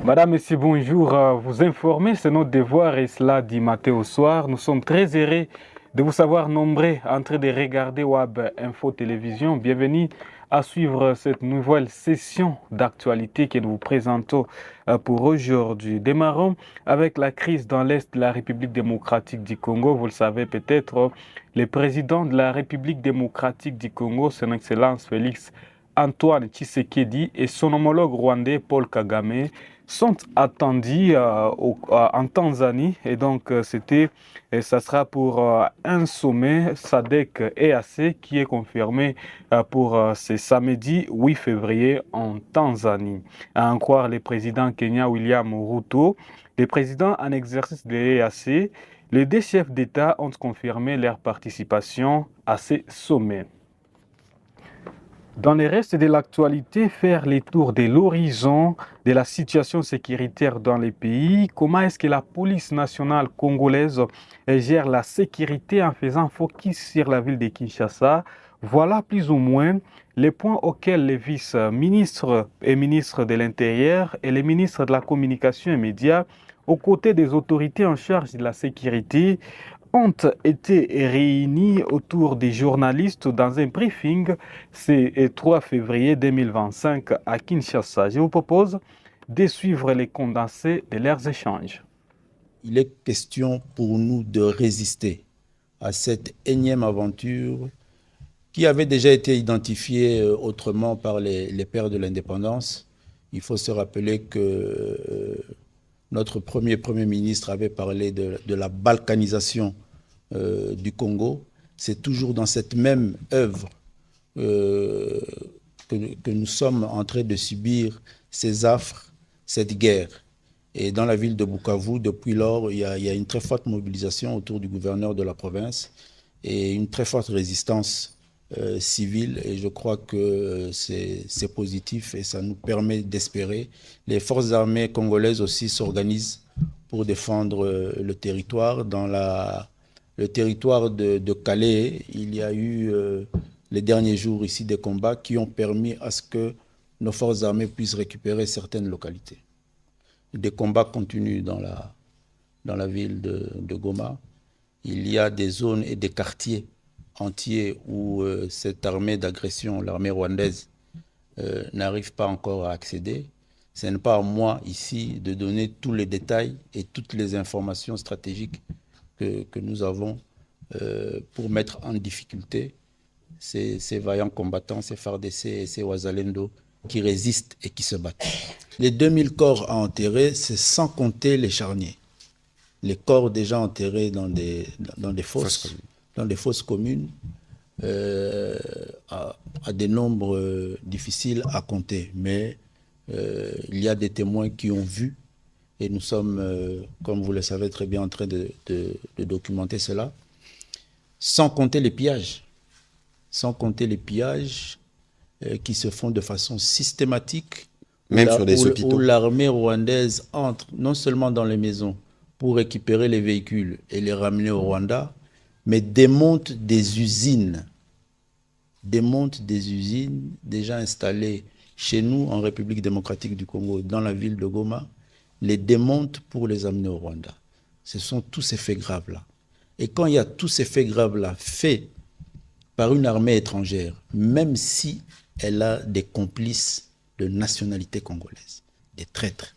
Madame, Monsieur, bonjour. Vous informer, c'est notre devoir et cela dit matin au soir. Nous sommes très heureux de vous savoir nombreux en train de regarder Web Info Télévision. Bienvenue à suivre cette nouvelle session d'actualité que nous vous présentons pour aujourd'hui. Démarrons avec la crise dans l'Est de la République démocratique du Congo. Vous le savez peut-être, le président de la République démocratique du Congo, son Excellence Félix Antoine Tshisekedi et son homologue rwandais Paul Kagame sont attendus en Tanzanie et donc ça sera pour un sommet SADC-EAC qui est confirmé pour ce samedi 8 février en Tanzanie. À en croire le président Kenya William Ruto, les présidents en exercice de l'EAC, les deux chefs d'État ont confirmé leur participation à ces sommets. Dans le reste de l'actualité, faire les tours de l'horizon de la situation sécuritaire dans les pays. Comment est-ce que la police nationale congolaise gère la sécurité en faisant focus sur la ville de Kinshasa? Voilà plus ou moins les points auxquels les vice-ministres et ministres de l'Intérieur et les ministres de la Communication et Médias, aux côtés des autorités en charge de la sécurité, ont été réunis autour des journalistes dans un briefing ce 3 février 2025 à Kinshasa. Je vous propose de suivre les condensés de leurs échanges. Il est question pour nous de résister à cette énième aventure qui avait déjà été identifiée autrement par les pères de l'indépendance. Il faut se rappeler que notre premier ministre avait parlé de la balkanisation du Congo. C'est toujours dans cette même œuvre que nous sommes en train de subir ces affres, cette guerre. Et dans la ville de Bukavu, depuis lors, il y a une très forte mobilisation autour du gouverneur de la province et une très forte résistance civile. Et je crois que c'est positif et ça nous permet d'espérer. Les forces armées congolaises aussi s'organisent pour défendre le territoire. Dans le territoire de Calais, il y a eu les derniers jours ici des combats qui ont permis à ce que nos forces armées puissent récupérer certaines localités. Des combats continuent dans la ville de Goma. Il y a des zones et des quartiers entiers où cette armée d'agression, l'armée rwandaise, n'arrive pas encore à accéder. Ce n'est pas à moi ici de donner tous les détails et toutes les informations stratégiques que nous avons pour mettre en difficulté ces vaillants combattants, ces FARDC et ces Wazalendo qui résistent et qui se battent. Les 2000 corps à enterrer, c'est sans compter les charniers. Les corps déjà enterrés dans des fosses communes à des nombres difficiles à compter. Mais il y a des témoins qui ont vu et nous sommes, comme vous le savez très bien, en train de documenter cela. Sans compter les pillages. Sans compter les pillages qui se font de façon systématique. Même sur des hôpitaux. Où l'armée rwandaise entre non seulement dans les maisons pour récupérer les véhicules et les ramener au Rwanda, mais démonte des usines déjà installées chez nous en République démocratique du Congo, dans la ville de Goma, les démonte pour les amener au Rwanda. Ce sont tous ces faits graves-là. Et quand il y a tous ces faits graves-là faits par une armée étrangère, même si elle a des complices de nationalité congolaise, des traîtres.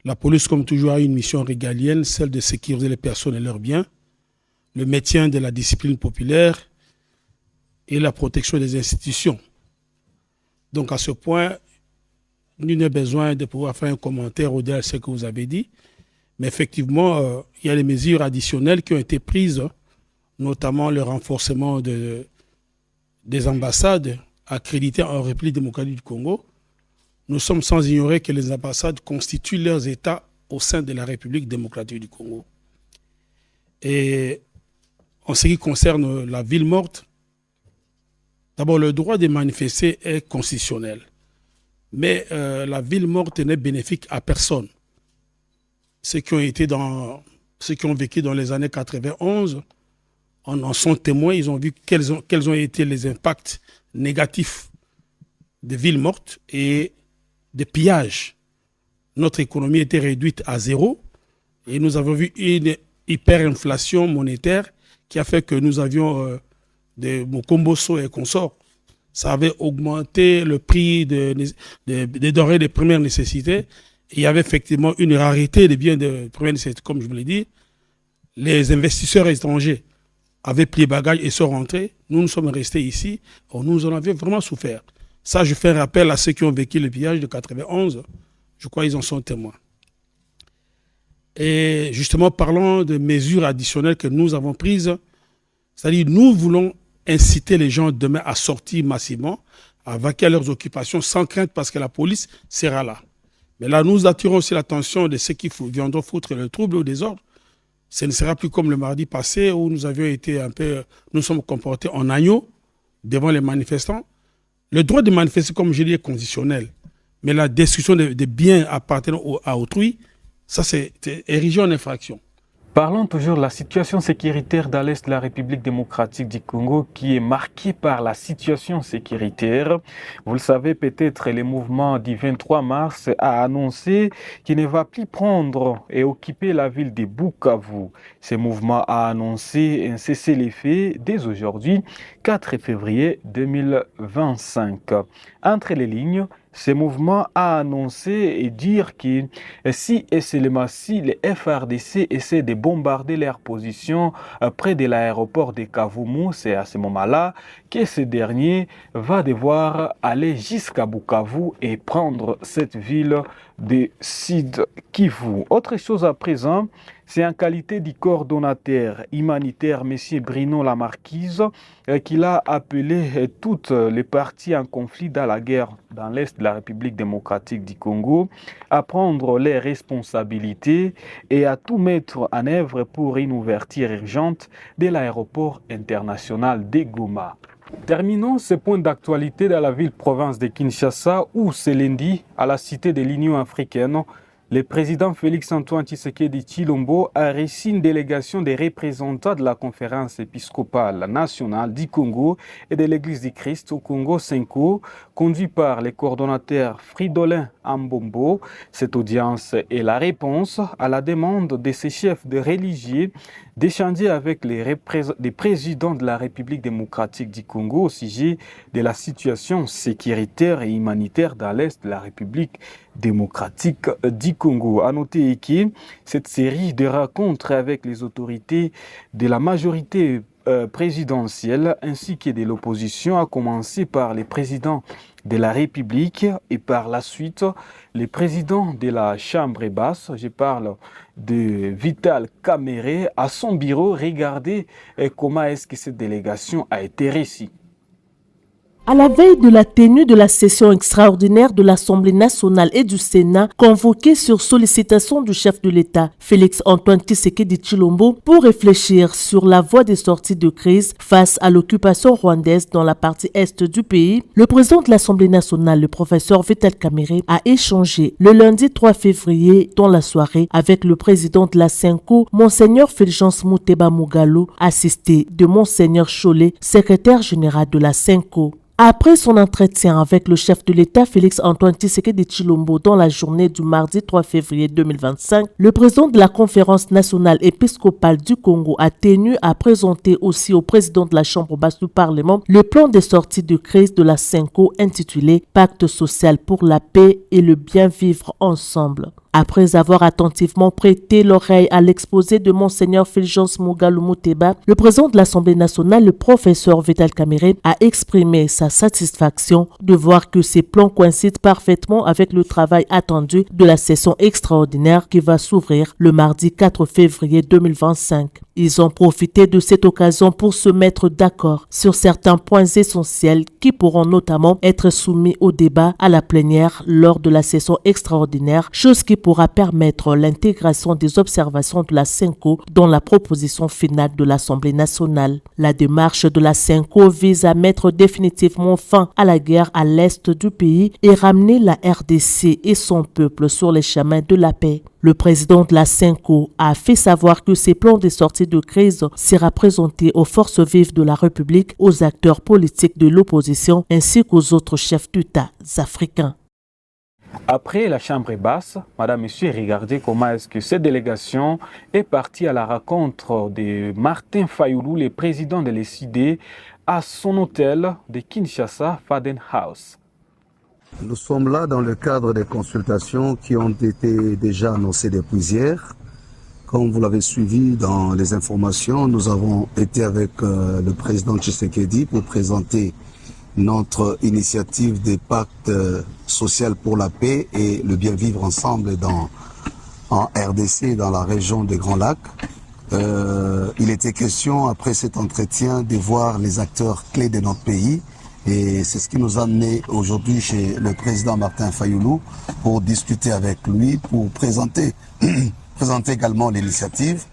La police, comme toujours, a une mission régalienne, celle de sécuriser les personnes et leurs biens, le maintien de la discipline populaire et la protection des institutions. Donc à ce point, nul n'est besoin de pouvoir faire un commentaire au-delà de ce que vous avez dit. Mais effectivement, il y a les mesures additionnelles qui ont été prises, notamment le renforcement des ambassades accréditées en République démocratique du Congo. Nous sommes sans ignorer que les ambassades constituent leurs États au sein de la République démocratique du Congo. Et en ce qui concerne la ville morte, d'abord le droit de manifester est constitutionnel. Mais la ville morte n'est bénéfique à personne. Ceux qui ont vécu dans les années 91 en sont témoins, ils ont vu quels ont été les impacts négatifs des villes mortes et des pillages, notre économie était réduite à zéro et nous avons vu une hyperinflation monétaire qui a fait que nous avions des Mokomboso et consorts. Ça avait augmenté le prix des denrées de première nécessité. Il y avait effectivement une rareté des biens de première nécessité, comme je vous l'ai dit. Les investisseurs étrangers avaient plié bagages et sont rentrés. Nous sommes restés ici. Nous en avions vraiment souffert. Ça, je fais un rappel à ceux qui ont vécu le pillage de 91. Je crois qu'ils en sont témoins. Et justement, parlons de mesures additionnelles que nous avons prises. C'est-à-dire, nous voulons inciter les gens demain à sortir massivement, à vaquer à leurs occupations sans crainte parce que la police sera là. Mais là, nous attirons aussi l'attention de ceux qui viendront foutre le trouble ou le désordre. Ce ne sera plus comme le mardi passé où nous avions été nous sommes comportés en agneau devant les manifestants. Le droit de manifester, comme je l'ai dit, est conditionnel. Mais la destruction des biens appartenant à autrui, ça c'est érigé en infraction. Parlons toujours de la situation sécuritaire dans l'Est de la République démocratique du Congo qui est marquée par la situation sécuritaire. Vous le savez peut-être, le mouvement du 23 mars a annoncé qu'il ne va plus prendre et occuper la ville de Bukavu. Ce mouvement a annoncé un cessez-le-feu dès aujourd'hui, 4 février 2025. Entre les lignes, ce mouvement a annoncé et dire que si et seulement si les FARDC essaient de bombarder leur position près de l'aéroport de Kavumu, c'est à ce moment-là que ce dernier va devoir aller jusqu'à Bukavu et prendre cette ville de Sud Kivu. Autre chose à présent, c'est en qualité du coordonnateur humanitaire, M. Bruno Lamarquise, qu'il a appelé toutes les parties en conflit dans la guerre dans l'Est de la République démocratique du Congo à prendre les responsabilités et à tout mettre en œuvre pour une ouverture urgente de l'aéroport international de Goma. Terminons ce point d'actualité dans la ville-province de Kinshasa où ce lundi, à la Cité de l'Union africaine, le président Félix-Antoine Tshisekedi Tshilombo a reçu une délégation des représentants de la conférence épiscopale nationale du Congo et de l'Église du Christ au Congo Senko, conduit par le coordonnateur Fridolin Ambombo. Cette audience est la réponse à la demande de ces chefs de religieux d'échanger avec les présidents de la République démocratique du Congo au sujet de la situation sécuritaire et humanitaire dans l'Est de la République démocratique du Congo. À noter que cette série de rencontres avec les autorités de la majorité présidentielle ainsi que de l'opposition a commencé par les présidents de la République et par la suite les présidents de la Chambre basse. Je parle de Vital Kamerhe à son bureau. Regardez comment est-ce que cette délégation a été reçue. À la veille de la tenue de la session extraordinaire de l'Assemblée nationale et du Sénat, convoquée sur sollicitation du chef de l'État, Félix-Antoine Tshisekedi Tshilombo, pour réfléchir sur la voie des sorties de crise face à l'occupation rwandaise dans la partie est du pays, le président de l'Assemblée nationale, le professeur Vital Kamerhe, a échangé le lundi 3 février dans la soirée avec le président de la Senko, Monseigneur Fulgence Muteba Mugalo, assisté de Monseigneur Cholet, secrétaire général de la Senko. Après son entretien avec le chef de l'État Félix-Antoine Tshisekedi Tshilombo dans la journée du mardi 3 février 2025, le président de la Conférence nationale épiscopale du Congo a tenu à présenter aussi au président de la Chambre basse du Parlement le plan de sortie de crise de la Senko intitulé « Pacte social pour la paix et le bien vivre ensemble ». Après avoir attentivement prêté l'oreille à l'exposé de Monseigneur Fulgence Mugalo Muteba, le président de l'Assemblée nationale, le professeur Vital Kamerhe, a exprimé sa satisfaction de voir que ces plans coïncident parfaitement avec le travail attendu de la session extraordinaire qui va s'ouvrir le mardi 4 février 2025. Ils ont profité de cette occasion pour se mettre d'accord sur certains points essentiels qui pourront notamment être soumis au débat à la plénière lors de la session extraordinaire, chose qui pourra permettre l'intégration des observations de la Senko dans la proposition finale de l'Assemblée nationale. La démarche de la Senko vise à mettre définitivement fin à la guerre à l'est du pays et ramener la RDC et son peuple sur les chemins de la paix. Le président de la Senko a fait savoir que ces plans de sortie de crise sera présenté aux forces vives de la République, aux acteurs politiques de l'opposition ainsi qu'aux autres chefs d'État africains. Après la chambre basse, Madame, Monsieur, regardez comment est-ce que cette délégation est partie à la rencontre de Martin Fayulu, le président de l'ECD, à son hôtel de Kinshasa, Faden House. Nous sommes là dans le cadre des consultations qui ont été déjà annoncées depuis hier. Comme vous l'avez suivi dans les informations, nous avons été avec le président Tshisekedi pour présenter notre initiative des pactes social pour la paix et le bien vivre ensemble en RDC, dans la région des Grands Lacs. Il était question, après cet entretien, de voir les acteurs clés de notre pays. Et c'est ce qui nous a amené aujourd'hui chez le président Martin Fayulu pour discuter avec lui, pour présenter également l'initiative.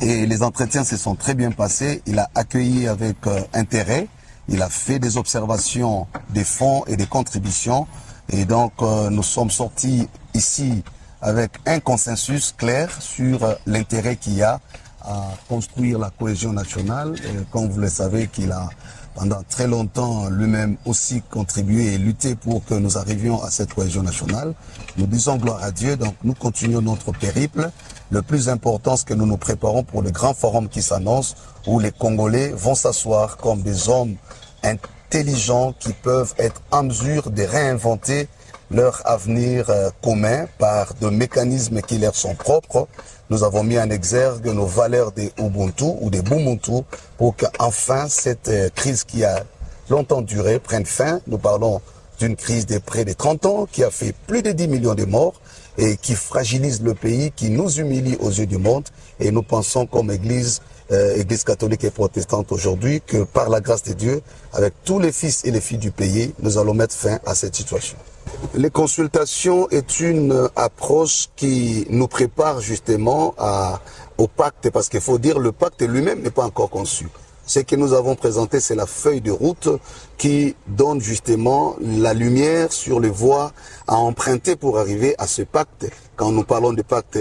Et les entretiens se sont très bien passés. Il a accueilli avec intérêt. Il a fait des observations des fonds et des contributions. Et donc, nous sommes sortis ici avec un consensus clair sur l'intérêt qu'il y a à construire la cohésion nationale. Et comme vous le savez, qu'il a pendant très longtemps lui-même aussi contribué et lutté pour que nous arrivions à cette cohésion nationale. Nous disons gloire à Dieu, donc nous continuons notre périple. Le plus important, c'est que nous nous préparons pour le grand forum qui s'annonce, où les Congolais vont s'asseoir comme des hommes intelligents qui peuvent être en mesure de réinventer leur avenir commun par des mécanismes qui leur sont propres. Nous avons mis en exergue nos valeurs des Ubuntu ou des Bumuntu pour qu'enfin cette crise qui a longtemps duré prenne fin. Nous parlons d'une crise de près de 30 ans qui a fait plus de 10 millions de morts et qui fragilise le pays, qui nous humilie aux yeux du monde. Et nous pensons comme Église catholique et protestante aujourd'hui que par la grâce de Dieu, avec tous les fils et les filles du pays, nous allons mettre fin à cette situation. Les consultations est une approche qui nous prépare justement au pacte, parce qu'il faut dire le pacte lui-même n'est pas encore conçu. Ce que nous avons présenté, c'est la feuille de route qui donne justement la lumière sur les voies à emprunter pour arriver à ce pacte. Quand nous parlons de pacte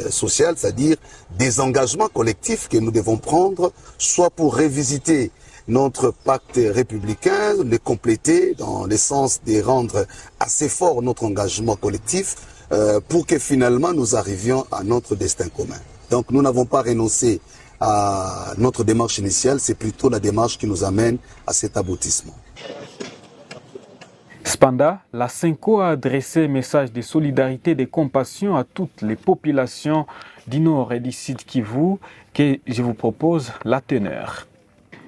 social, c'est-à-dire des engagements collectifs que nous devons prendre, soit pour révisiter notre pacte républicain, le compléter dans le sens de rendre assez fort notre engagement collectif pour que finalement nous arrivions à notre destin commun. Donc nous n'avons pas renoncé à notre démarche initiale, c'est plutôt la démarche qui nous amène à cet aboutissement. Cependant, la CENCO a adressé un message de solidarité et de compassion à toutes les populations du Nord et du Sud Kivu que je vous propose la teneur.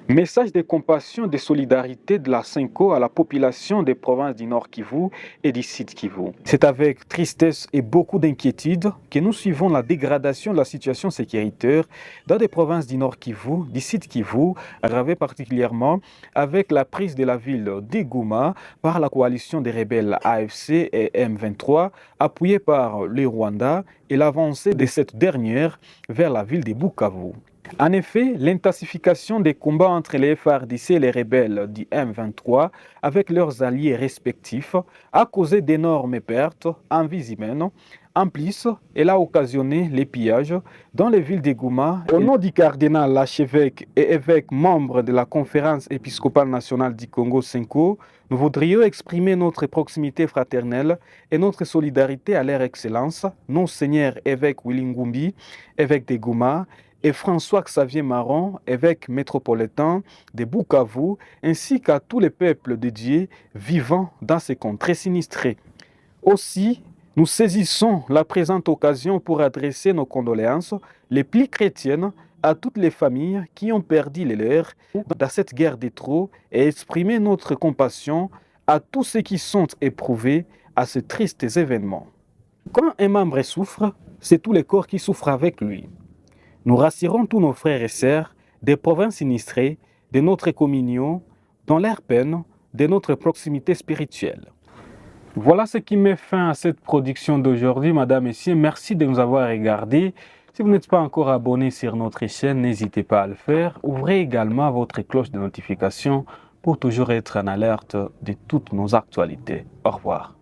Message de compassion et de solidarité de la CENCO à la population des provinces du Nord Kivu et du Sud Kivu. C'est avec tristesse et beaucoup d'inquiétude que nous suivons la dégradation de la situation sécuritaire dans des provinces du Nord Kivu, du Sud Kivu, aggravée particulièrement avec la prise de la ville de Goma par la coalition des rebelles AFC et M23, appuyée par le Rwanda, et l'avancée de cette dernière vers la ville de Bukavu. En effet, l'intensification des combats entre les FARDC et les rebelles du M23 avec leurs alliés respectifs a causé d'énormes pertes en vies humaines. En plus, elle a occasionné les pillages dans les villes de Goma. Au nom du cardinal, l'archevêque et évêque membre de la Conférence épiscopale nationale du Congo CENCO, nous voudrions exprimer notre proximité fraternelle et notre solidarité à leur excellence, Monseigneur évêque Willy Ngumbi, évêque de Goma, et François-Xavier Marron, évêque métropolitain de Bukavu, ainsi qu'à tous les peuples de Dieu vivant dans ces contrées sinistrées. Aussi, nous saisissons la présente occasion pour adresser nos condoléances les plus chrétiennes à toutes les familles qui ont perdu les leurs dans cette guerre des trop et exprimer notre compassion à tous ceux qui sont éprouvés à ces tristes événements. Quand un membre souffre, c'est tout le corps qui souffre avec lui. Nous rassurons tous nos frères et sœurs des provinces sinistrées, de notre communion, dans leur peine, de notre proximité spirituelle. Voilà ce qui met fin à cette production d'aujourd'hui, Madame et Messieurs. Merci de nous avoir regardés. Si vous n'êtes pas encore abonné sur notre chaîne, n'hésitez pas à le faire. Ouvrez également votre cloche de notification pour toujours être en alerte de toutes nos actualités. Au revoir.